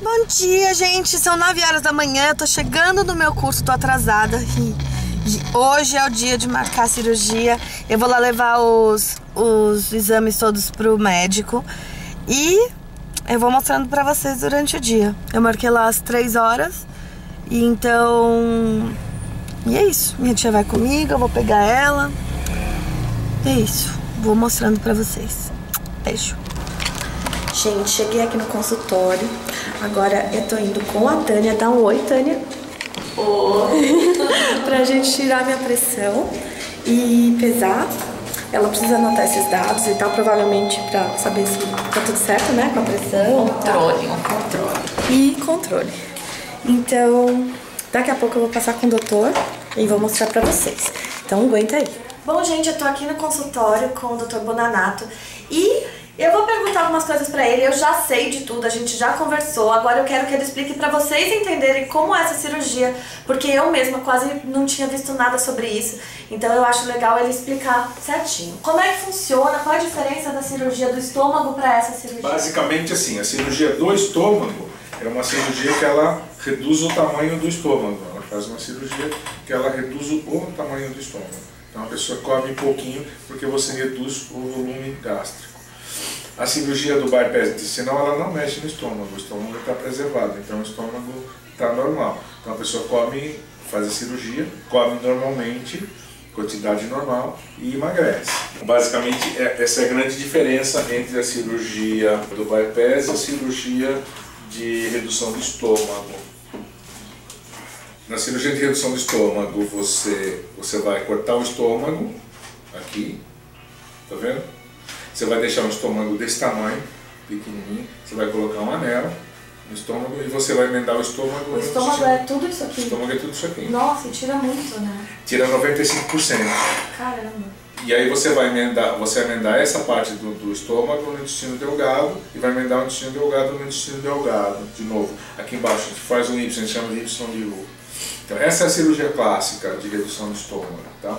Bom dia, gente. São 9 horas da manhã. Eu tô chegando no meu curso, tô atrasada. E hoje é o dia de marcar a cirurgia. Eu vou lá levar os exames todos pro médico. E eu vou mostrando pra vocês durante o dia. Eu marquei lá às 3 horas. E então... E é isso. Minha tia vai comigo, eu vou pegar ela. É isso. Vou mostrando pra vocês. Beijo. Gente, cheguei aqui no consultório. Agora eu tô indo com a Tânia. Dá um oi, Tânia. Oi. Pra gente tirar minha pressão e pesar. Ela precisa anotar esses dados e tal, provavelmente pra saber se tá tudo certo, né? Com a pressão. Controle. E controle. Então, daqui a pouco eu vou passar com o doutor e vou mostrar pra vocês. Então, aguenta aí. Bom, gente, eu tô aqui no consultório com o Dr. Bonanato e eu vou perguntar algumas coisas pra ele. Eu já sei de tudo, a gente já conversou. Agora eu quero que ele explique pra vocês entenderem como é essa cirurgia, porque eu mesma quase não tinha visto nada sobre isso. Então eu acho legal ele explicar certinho. Como é que funciona? Qual é a diferença da cirurgia do estômago pra essa cirurgia? Basicamente assim, a cirurgia do estômago é uma cirurgia que ela reduz o tamanho do estômago. Ela faz uma cirurgia que ela reduz o tamanho do estômago. Então a pessoa come um pouquinho porque você reduz o volume gástrico. A cirurgia do bypass intestinal, ela não mexe no estômago, o estômago está preservado, então o estômago está normal. Então a pessoa come, faz a cirurgia, come normalmente, quantidade normal e emagrece. Basicamente essa é a grande diferença entre a cirurgia do bypass e a cirurgia de redução do estômago. Na cirurgia de redução do estômago, você vai cortar o estômago, aqui, tá vendo? Você vai deixar um estômago desse tamanho, pequenininho, você vai colocar um anel no estômago e você vai emendar o estômago. O estômago é tudo isso aqui? O estômago é tudo isso aqui. Nossa, tira muito, né? Tira 95%. Caramba. E aí você vai emendar essa parte do estômago no intestino delgado e vai emendar o intestino delgado no intestino delgado. De novo, aqui embaixo a gente faz um Y, a gente chama de Y de U. Então essa é a cirurgia clássica de redução do estômago, tá?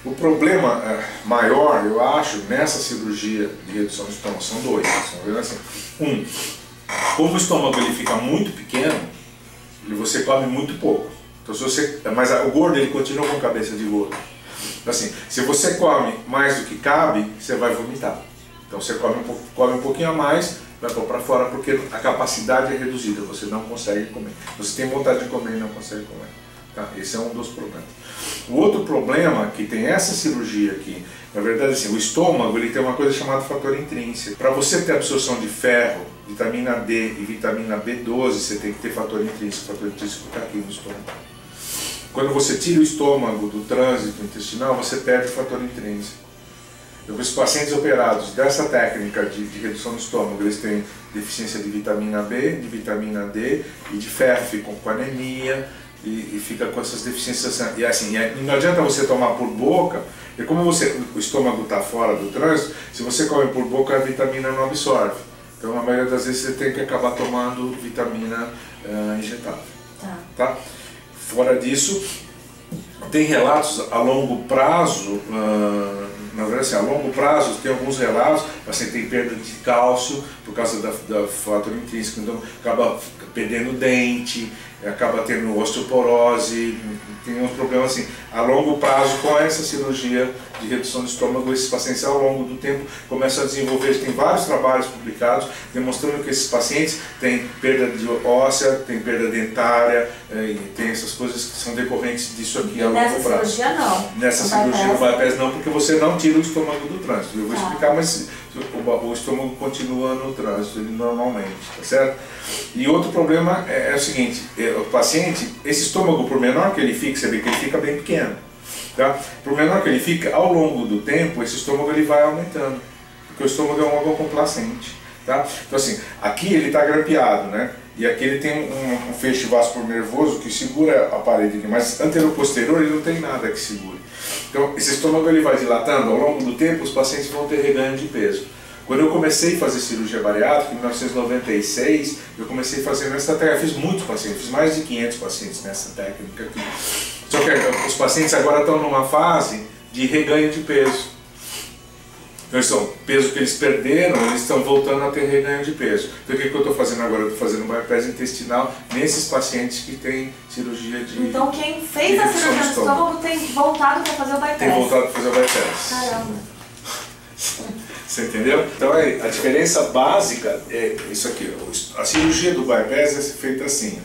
O problema maior, eu acho, nessa cirurgia de redução do estômago são dois. Assim. Como o estômago ele fica muito pequeno, você come muito pouco. Então, mas o gordo ele continua com cabeça de gordo. Então, assim, se você come mais do que cabe, você vai vomitar. Então você come um pouquinho a mais, vai pôr para fora porque a capacidade é reduzida, você não consegue comer. Você tem vontade de comer e não consegue comer. Tá? Esse é um dos problemas. O outro problema que tem essa cirurgia aqui, na verdade assim, o estômago ele tem uma coisa chamada fator intrínseco. Para você ter absorção de ferro, vitamina D e vitamina B12, você tem que ter fator intrínseco. O fator intrínseco está aqui no estômago. Quando você tira o estômago do trânsito intestinal, você perde o fator intrínseco. Os pacientes operados dessa técnica de redução do estômago, eles têm deficiência de vitamina B, de vitamina D e de ferro, ficam com anemia e fica com essas deficiências. E assim, não adianta você tomar por boca, e como o estômago está fora do trânsito, se você come por boca, a vitamina não absorve. Então, a maioria das vezes, você tem que acabar tomando vitamina injetável. Tá? Fora disso, tem relatos a longo prazo, na verdade, assim, a longo prazo tem alguns relatos, o paciente tem perda de cálcio por causa da fator intrínseco, então acaba perdendo dente, acaba tendo osteoporose, tem uns problemas assim. A longo prazo, com essa cirurgia de redução do estômago, esses pacientes ao longo do tempo começam a desenvolver, tem vários trabalhos publicados demonstrando que esses pacientes têm perda de óssea, têm perda dentária, e tem essas coisas que são decorrentes disso aqui a longo prazo. Nessa cirurgia não? Nessa cirurgia no bypass não, porque você não tira o estômago do trânsito. Eu vou explicar, mas o estômago continua no trânsito normalmente, tá certo? E outro problema é o seguinte, o paciente, esse estômago, por menor que ele fique, você vê que ele fica bem pequeno. Tá? Por menor que ele fica, ao longo do tempo, esse estômago ele vai aumentando, porque o estômago é um órgão complacente. Tá? Então assim, aqui ele está grampeado, né? E aqui ele tem um feixe vascular nervoso que segura a parede aqui, mas anterior-posterior ele não tem nada que segure. Então esse estômago ele vai dilatando, ao longo do tempo os pacientes vão ter reganho de peso. Quando eu comecei a fazer cirurgia bariátrica, em 1996, eu comecei fazendo essa técnica, fiz muitos pacientes, fiz mais de 500 pacientes nessa técnica aqui. Só que os pacientes agora estão numa fase de reganho de peso. Então, esse peso que eles perderam, eles estão voltando a ter reganho de peso. Então, o que eu estou fazendo agora? Eu estou fazendo um bypass intestinal nesses pacientes que têm cirurgia de... Então, quem fez a cirurgia do estômago tem voltado para fazer o bypass. Tem voltado para fazer o bypass. Caramba. Você entendeu? Então, a diferença básica é isso aqui. A cirurgia do bypass é feita assim.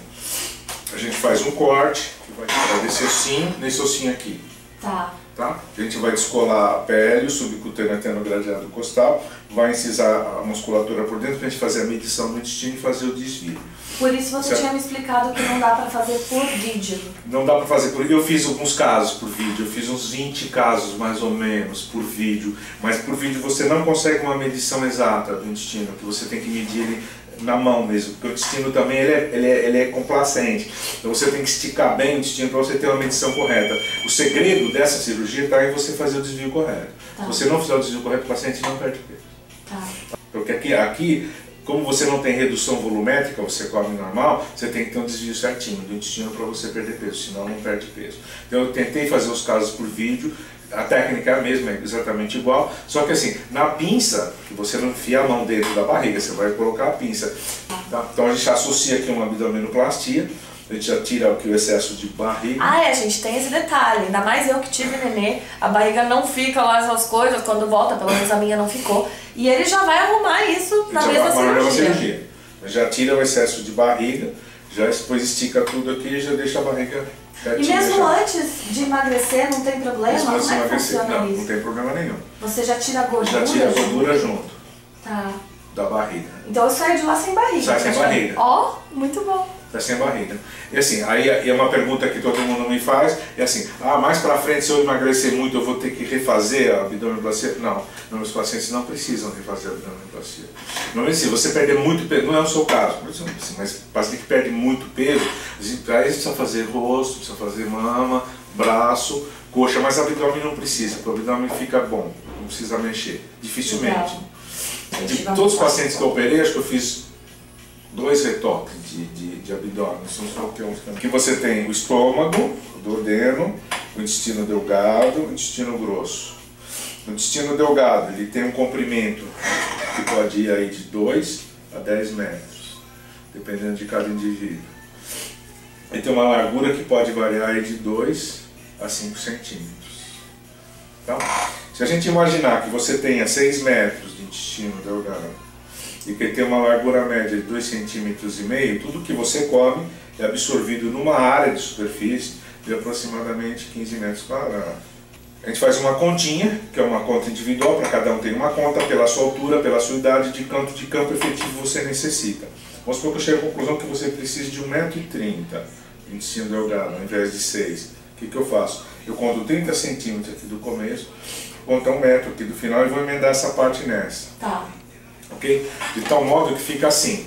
A gente faz um corte, que vai tirar desse ossinho, nesse ossinho aqui. Tá. Tá? A gente vai descolar a pele, o subcutâneo até no gradiado costal, vai incisar a musculatura por dentro para a gente fazer a medição do intestino e fazer o desvio. Por isso você tinha me explicado que não dá para fazer por vídeo. Não dá para fazer por vídeo. Eu fiz alguns casos por vídeo, eu fiz uns 20 casos mais ou menos por vídeo, mas por vídeo você não consegue uma medição exata do intestino, que você tem que medir ele na mão mesmo, porque o intestino também ele é complacente, então você tem que esticar bem o intestino para você ter uma medição correta. O segredo dessa cirurgia está em você fazer o desvio correto. Tá. Se você não fizer o desvio correto, o paciente não perde peso. Tá. Porque aqui, como você não tem redução volumétrica, você come normal, você tem que ter um desvio certinho do intestino para você perder peso, senão não perde peso. Então eu tentei fazer os casos por vídeo, a técnica é a mesma, é exatamente igual, só que assim, na pinça, que você não enfia a mão dentro da barriga, você vai colocar a pinça. Tá? Então a gente associa aqui uma abdominoplastia, a gente já tira aqui o excesso de barriga. Ah, gente, tem esse detalhe, ainda mais eu que tive nenê, a barriga não fica lá essas coisas, quando volta, pelo menos a minha não ficou, e ele já vai arrumar isso na mesma cirurgia. Já tira o excesso de barriga, já depois estica tudo aqui e já deixa a barriga... E mesmo antes de emagrecer, não tem problema? Como é que funciona isso? Não tem problema nenhum. Você já tira a gordura? Já tira a gordura junto. Tá. Da barriga. Então eu saio de lá sem barriga. Sai sem barriga. Ó, muito bom. Sai sem barriga. E assim, aí é uma pergunta que todo mundo me faz, é assim, mais pra frente se eu emagrecer muito eu vou ter que refazer a abdominoplastia? Não, meus pacientes não precisam refazer a abdominoplastia. Normalmente se você perder muito peso, não é o seu caso, mas paciente que perde muito peso, aí precisa fazer rosto, precisa fazer mama, braço, coxa, mas abdômen não precisa, porque o abdômen fica bom, não precisa mexer, dificilmente. De todos os pacientes que eu operei, acho que eu fiz 2 retoques de abdômen. Aqui você tem o estômago, o duodeno, o intestino delgado, o intestino grosso. O intestino delgado ele tem um comprimento que pode ir aí de 2 a 10 metros, dependendo de cada indivíduo. Ele tem uma largura que pode variar aí de 2 a 5 centímetros. Então, se a gente imaginar que você tenha 6 metros de intestino delgado, e que tem uma largura média de 2,5 cm, tudo que você come é absorvido numa área de superfície de aproximadamente 15 metros quadrados. A gente faz uma continha, que é uma conta individual, para cada um tem uma conta, pela sua altura, pela sua idade, de quanto de campo efetivo você necessita. Vamos supor que eu chegue à conclusão que você precisa de 1,30 m de intestino delgado, ao invés de 6. O que eu faço? Eu conto 30 centímetros aqui do começo, conto 1 metro aqui do final e vou emendar essa parte nessa. Tá. Okay? De tal modo que fica assim.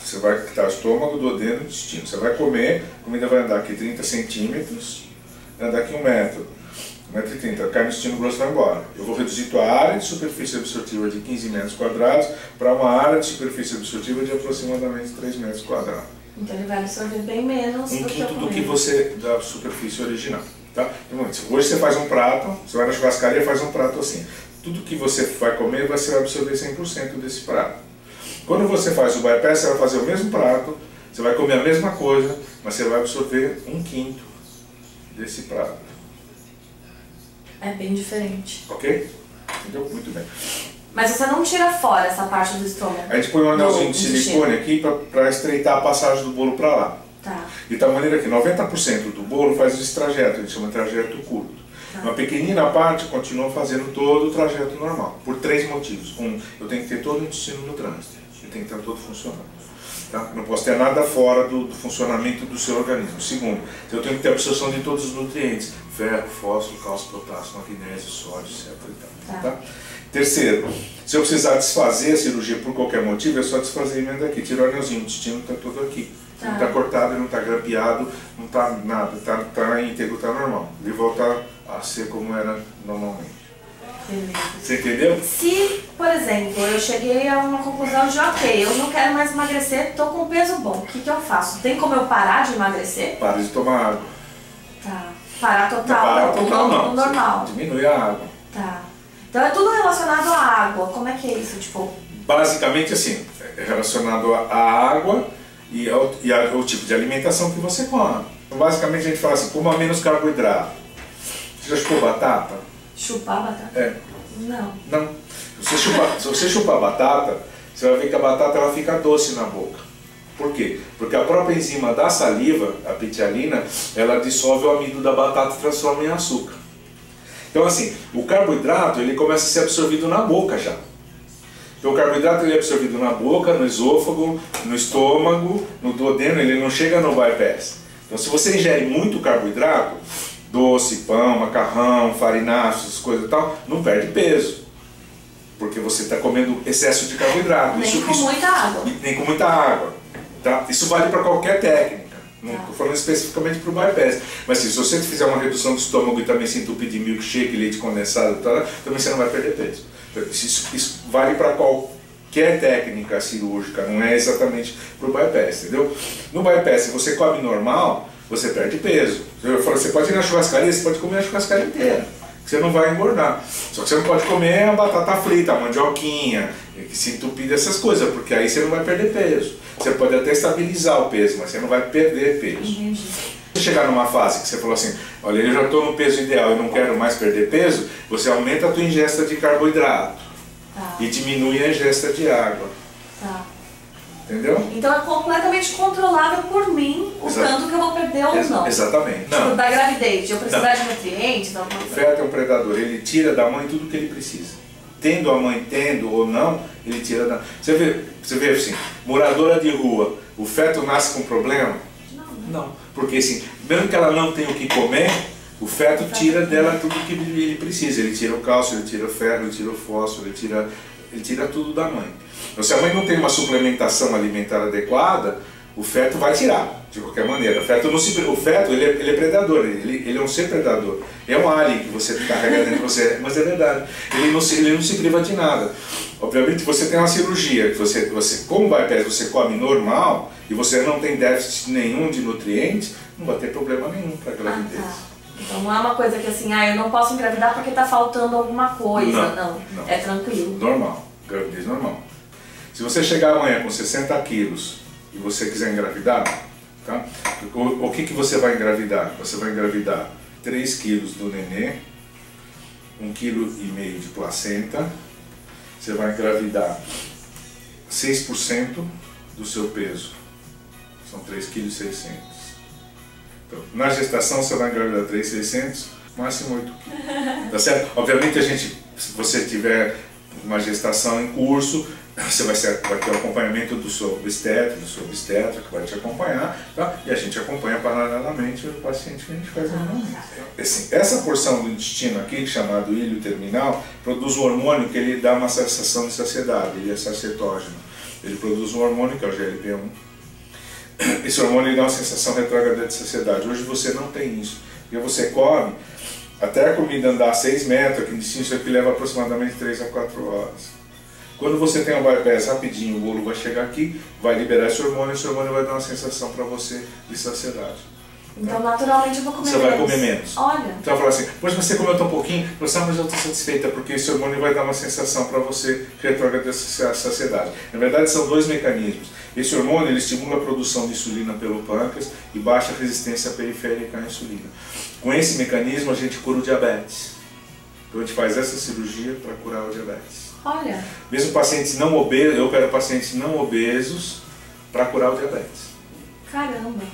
Você vai estar estômago, duodeno, intestino. Você vai comer, a comida vai andar aqui 30 centímetros, vai andar aqui 1 metro, 1,30 m, a carne do intestino grosso vai embora. Eu vou reduzir tua área de superfície absortiva de 15 metros quadrados para uma área de superfície absortiva de aproximadamente 3 metros quadrados. Então ele vai absorver bem menos do que você da superfície original. Tá? Então, hoje você faz um prato, você vai na churrascaria e faz um prato assim. Tudo que você vai comer, você vai absorver 100% desse prato. Quando você faz o bypass, você vai fazer o mesmo prato, você vai comer a mesma coisa, mas você vai absorver 1/5 desse prato. É bem diferente. Ok? Entendeu? Muito bem. Mas você não tira fora essa parte do estômago? A gente põe um anelzinho de silicone aqui para estreitar a passagem do bolo para lá. Tá. De tal maneira que 90% do bolo faz esse trajeto, a gente chama de trajeto curto. Uma pequenina parte continua fazendo todo o trajeto normal, por 3 motivos. Eu tenho que ter todo o intestino no trânsito, ele tem que estar todo funcionando. Tá? Eu não posso ter nada fora do funcionamento do seu organismo. Segundo, eu tenho que ter absorção de todos os nutrientes, ferro, fósforo, cálcio, potássio, magnésio, sódio, etc. Tá? Terceiro, se eu precisar desfazer a cirurgia por qualquer motivo, é só desfazer a emenda aqui, tirar o anelzinho, o intestino está todo aqui. Não está cortado, não está grampeado, não está nada, está íntegro, está normal. Ele volta a ser como era normalmente. Beleza. Você entendeu? Se, por exemplo, eu cheguei a uma conclusão de ok, eu não quero mais emagrecer, estou com peso bom, o que eu faço? Tem como eu parar de emagrecer? Para de tomar água. Tá. Parar total? Parar total não. Normal. Diminui a água. Tá. Então é tudo relacionado à água. Como é que é isso? Tipo... Basicamente assim, é relacionado à água e ao tipo de alimentação que você come. Então, basicamente a gente fala assim, coma menos carboidrato. Você já chupou batata? Chupar batata? É. Não. Não. Se você chupar batata, você vai ver que a batata ela fica doce na boca. Por quê? Porque a própria enzima da saliva, a pitialina, ela dissolve o amido da batata e transforma em açúcar. Então assim, o carboidrato ele começa a ser absorvido na boca já. Então o carboidrato ele é absorvido na boca, no esôfago, no estômago, no duodeno, ele não chega no bypass. Então se você ingere muito carboidrato, doce, pão, macarrão, farináceos, essas coisas e tal, não perde peso. Porque você está comendo excesso de carboidrato. Nem com muita água. Nem com muita água. Tá? Isso vale para qualquer técnica. Não estou falando especificamente para o bypass. Mas assim, se você fizer uma redução do estômago e também se entupir de milkshake, leite condensado, tal, também você não vai perder peso. Isso vale para qualquer técnica cirúrgica, não é exatamente para o bypass, entendeu? No bypass, se você come normal, você perde peso. Eu falo, você pode ir na churrascaria, você pode comer a churrascaria inteira, que você não vai engordar. Só que você não pode comer a batata frita, a mandioquinha, que se entupir dessas coisas, porque aí você não vai perder peso. Você pode até estabilizar o peso, mas você não vai perder peso. Entendi. Se chegar numa fase que você falou assim, olha, eu já estou no peso ideal e não quero mais perder peso, você aumenta a tua ingesta de carboidrato e diminui a ingesta de água. Tá. Entendeu? Então é completamente controlável por mim o tanto que eu vou perder ou não. Exatamente. Tipo, Não. da gravidez, de eu precisar de nutrientes, alguma O coisa. feto é um predador, ele tira da mãe tudo que ele precisa. Tendo a mãe, tendo ou não, ele tira da... Você vê assim, moradora de rua, o feto nasce com problema? Não. Porque assim, mesmo que ela não tenha o que comer, o feto tira dela tudo que ele precisa. Ele tira o cálcio, ele tira o ferro, ele tira o fósforo, ele tira tudo da mãe. Então se a mãe não tem uma suplementação alimentar adequada, o feto vai tirar, de qualquer maneira. O feto, ele é predador, ele é um ser predador. É um alien que você carrega dentro de você, mas é verdade. Ele não se priva de nada. Obviamente você tem uma cirurgia, que você como bypass você come normal e você não tem déficit nenhum de nutrientes, não vai ter problema nenhum para a gravidez. Então não é uma coisa que assim, eu não posso engravidar porque está faltando alguma coisa. Não. É tranquilo. Normal, gravidez normal. Se você chegar amanhã com 60 quilos e você quiser engravidar, tá? O que você vai engravidar? Você vai engravidar 3 quilos do nenê, 1,5 kg de placenta, você vai engravidar 6% do seu peso, são 3,6 kg. Então, na gestação você vai engravidar 3,600, máximo 8 kg. Tá certo? Obviamente se você tiver uma gestação em curso, você vai ter o acompanhamento do seu obstetra, que vai te acompanhar, tá? E a gente acompanha paralelamente o paciente que a gente faz normalmente. Assim, essa porção do intestino aqui, chamado ilho terminal, produz um hormônio que ele dá uma sensação de saciedade, ele é sacetógeno. Ele produz um hormônio que é o GLP-1. Esse hormônio ele dá uma sensação retrógrada de saciedade. Hoje você não tem isso, porque você come até a comida andar 6 metros, aqui em destino, isso aqui leva aproximadamente 3 a 4 horas. Quando você tem um bypass rapidinho, o bolo vai chegar aqui, vai liberar esse hormônio vai dar uma sensação para você de saciedade. Então, naturalmente, eu vou comer menos. Você vai comer menos. Olha. Então, vai falar assim, pois você comeu tão pouquinho, mas eu estou satisfeita, porque esse hormônio vai dar uma sensação para você retrógrada dessa saciedade. Na verdade, são 2 mecanismos. Esse hormônio ele estimula a produção de insulina pelo pâncreas e baixa a resistência periférica à insulina. Com esse mecanismo, a gente cura o diabetes. Então, a gente faz essa cirurgia para curar o diabetes. Olha. Mesmo pacientes não obesos, eu opero pacientes não obesos para curar o diabetes. Caramba,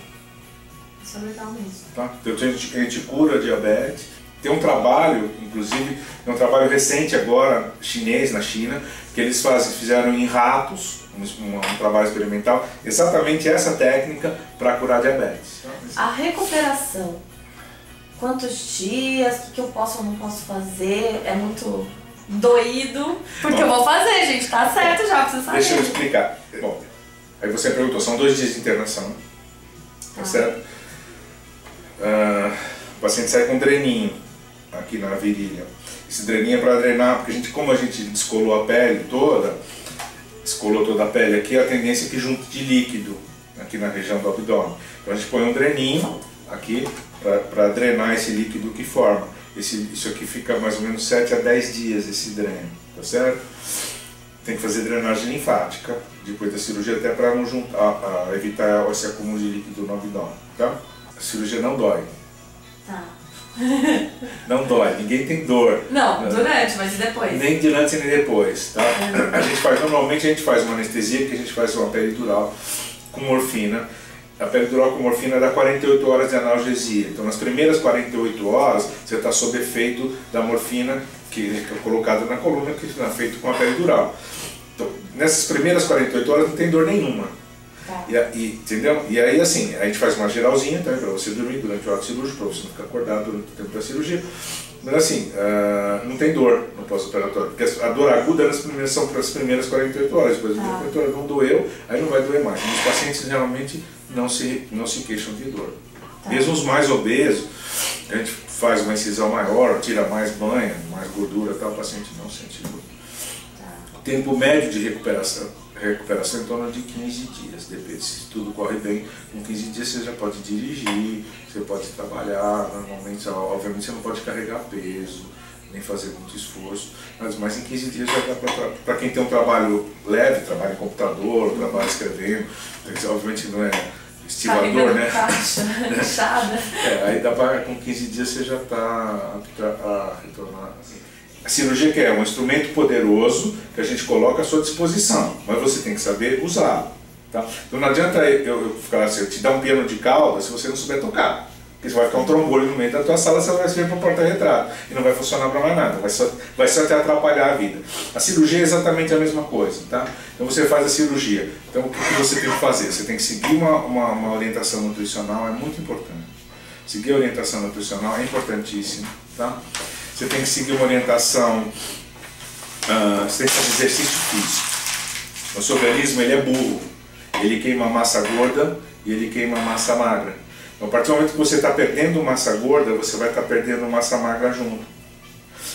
isso é legal mesmo. Tá? Então a gente cura a diabetes. Tem um trabalho, inclusive, um trabalho recente agora, chinês na China, que eles fizeram em ratos, um trabalho experimental, exatamente essa técnica para curar diabetes. A recuperação, quantos dias, o que eu posso ou não posso fazer, é muito doído, porque eu vou fazer, gente, tá certo já, pra você saber. Deixa eu explicar. Bom, aí você perguntou, são 2 dias de internação, tá certo? O paciente sai com um dreninho aqui na virilha. Esse dreninho é para drenar, porque como a gente descolou a pele toda, descolou toda a pele aqui, a tendência é que junte de líquido aqui na região do abdômen. Então a gente põe um dreninho aqui para drenar esse líquido que forma. Isso aqui fica mais ou menos 7 a 10 dias esse dreno, tá certo? Tem que fazer drenagem linfática depois da cirurgia, até para não juntar, evitar esse acúmulo de líquido no abdômen, tá? A cirurgia não dói. Tá. Não dói, ninguém tem dor. Não, durante, mas e depois? Nem durante nem depois, tá? Normalmente a gente faz uma anestesia, que a gente faz uma peridural com morfina. A peridural com morfina dá 48 horas de analgesia. Então nas primeiras 48 horas você está sob efeito da morfina que é colocada na coluna, que é feito com a peridural. Então nessas primeiras 48 horas não tem dor nenhuma. Tá. Entendeu? E aí assim, a gente faz uma geralzinha também para você dormir durante o ato cirúrgico, para você não ficar acordado durante o tempo da cirurgia. Mas assim, não tem dor no pós-operatório, porque a dor aguda são para as primeiras 48 horas, depois das 48 horas não doeu, aí não vai doer mais. Os pacientes geralmente não se queixam de dor. Tá. Mesmo os mais obesos, a gente faz uma incisão maior, tira mais banha, mais gordura, tal, o paciente não sente dor. Tá. O tempo médio de recuperação em torno de 15 dias, depende, se tudo corre bem, com 15 dias você já pode dirigir, você pode trabalhar, normalmente, obviamente você não pode carregar peso, nem fazer muito esforço, mas em 15 dias já dá para quem tem um trabalho leve, trabalha em computador, trabalha escrevendo, obviamente não é estivador, né? Caixa, inchada. Aí dá para, com 15 dias você já está apto a retornar. A cirurgia que é um instrumento poderoso que a gente coloca à sua disposição, mas você tem que saber usá-lo. Tá? Então não adianta eu ficar assim, eu te dar um piano de cauda se você não souber tocar. Porque você vai ficar um trombolho no meio da tua sala, você vai se ver para o porta-retrato e não vai funcionar para mais nada, vai só te atrapalhar a vida. A cirurgia é exatamente a mesma coisa, tá? Então você faz a cirurgia, então o que você tem que fazer? Você tem que seguir uma orientação nutricional, é muito importante. Seguir a orientação nutricional é importantíssimo, tá? Você tem que seguir uma orientação, você tem que fazer exercício físico. O seu organismo ele é burro, ele queima massa gorda e ele queima massa magra. Então, a partir do momento que você está perdendo massa gorda, você vai estar perdendo massa magra junto.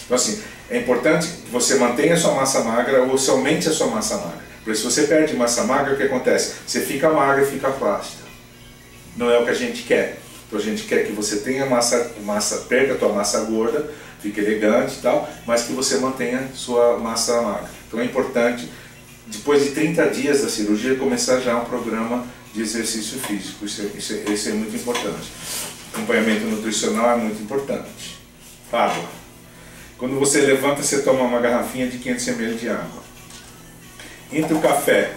Então assim, é importante que você mantenha a sua massa magra ou você aumente a sua massa magra. Porque se você perde massa magra, o que acontece? Você fica magra e fica plástica. Não é o que a gente quer. Então a gente quer que você tenha perca a tua massa gorda, fique elegante e tal, mas que você mantenha sua massa magra. Então é importante, depois de 30 dias da cirurgia, começar já um programa de exercício físico. Isso é muito importante. Acompanhamento nutricional é muito importante. Água. Quando você levanta, você toma uma garrafinha de 500 ml de água. Entre o café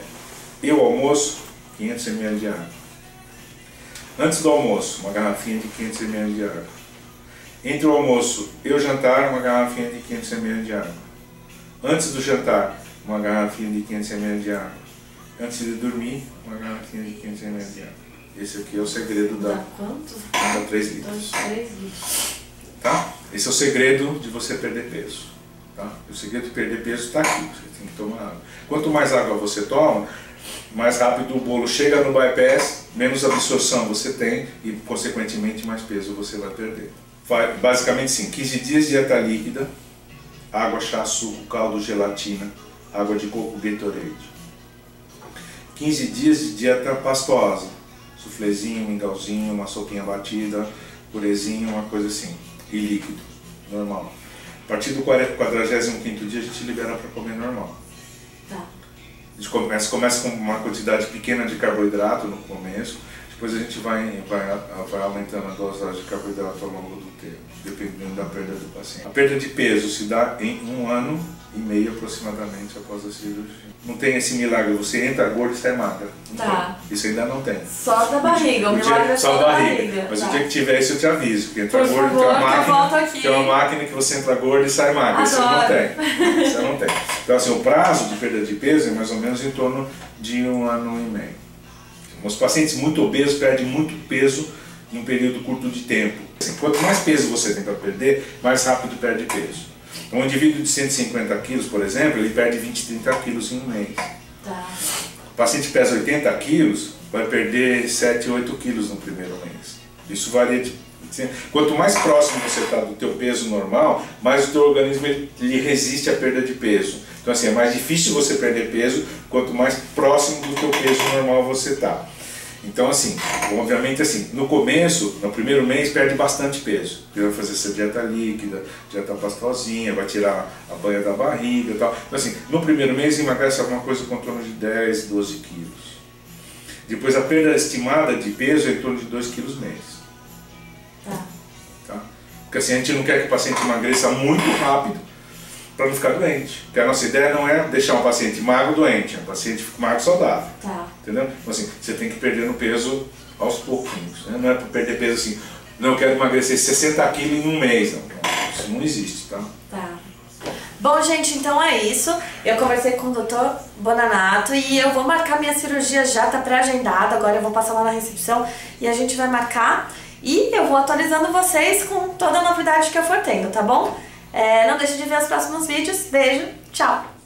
e o almoço, 500 ml de água. Antes do almoço, uma garrafinha de 500 ml de água. Entre o almoço e o jantar, uma garrafinha de 500 ml de água. Antes do jantar, uma garrafinha de 500 ml de água. Antes de dormir, uma garrafinha de 500 ml de água. Esse aqui é o segredo da... Quanto? Dá 3 litros. 3 litros. Tá? Esse é o segredo de você perder peso. Tá? O segredo de perder peso está aqui, você tem que tomar água. Quanto mais água você toma, mais rápido o bolo chega no bypass, menos absorção você tem e, consequentemente, mais peso você vai perder. Basicamente sim, 15 dias de dieta líquida, água, chá, suco, caldo, gelatina, água de coco, Gatorade. 15 dias de dieta pastosa, suflezinho, mingauzinho, uma sopinha batida, purezinho, uma coisa assim, e líquido, normal. A partir do 45º dia a gente libera para comer normal. Tá. A gente começa com uma quantidade pequena de carboidrato no começo, depois a gente vai aumentando a dosagem de carboidrato ao longo do tempo, dependendo da perda do paciente. A perda de peso se dá em 1 ano e meio aproximadamente após a cirurgia. Não tem esse milagre, você entra gordo e sai magra. Tá. Isso ainda não tem. Só da barriga, o milagre é só da barriga. Mas tá. o dia que tiver isso eu te aviso, que entra Por gordo, favor, tem uma máquina que você entra gordo e sai magra. Isso não tem. Isso não tem. Então assim, o prazo de perda de peso é mais ou menos em torno de 1 ano e meio. Os pacientes muito obesos perdem muito peso em um período curto de tempo. Assim, quanto mais peso você tem para perder, mais rápido perde peso. Um indivíduo de 150 quilos, por exemplo, ele perde 20, 30 quilos em um mês. Tá. O paciente pesa 80 quilos, vai perder 7, 8 quilos no primeiro mês. Isso varia de... Quanto mais próximo você está do teu peso normal, mais o teu organismo ele resiste à perda de peso. Então assim, é mais difícil você perder peso quanto mais próximo do teu peso normal você está. Então, assim, obviamente, assim, no começo, no primeiro mês, perde bastante peso. Porque vai fazer essa dieta líquida, dieta pastosinha, vai tirar a banha da barriga e tal. Então, assim, no primeiro mês emagrece alguma coisa em torno de 10, 12 quilos. Depois a perda estimada de peso é em torno de 2 quilos mês. Tá? Porque assim, a gente não quer que o paciente emagreça muito rápido para não ficar doente. Porque a nossa ideia não é deixar um paciente magro doente, é um paciente magro saudável. Entendeu? Então assim, você tem que perder no peso aos pouquinhos. Né? Não é para perder peso assim, não, eu quero emagrecer 60 quilos em um mês. Não, isso não existe, tá? Bom, gente, então é isso. Eu conversei com o Dr. Bonanato e eu vou marcar minha cirurgia já, tá pré-agendada. Agora eu vou passar lá na recepção e a gente vai marcar. E eu vou atualizando vocês com toda a novidade que eu for tendo, tá bom? Não deixe de ver os próximos vídeos. Beijo, tchau!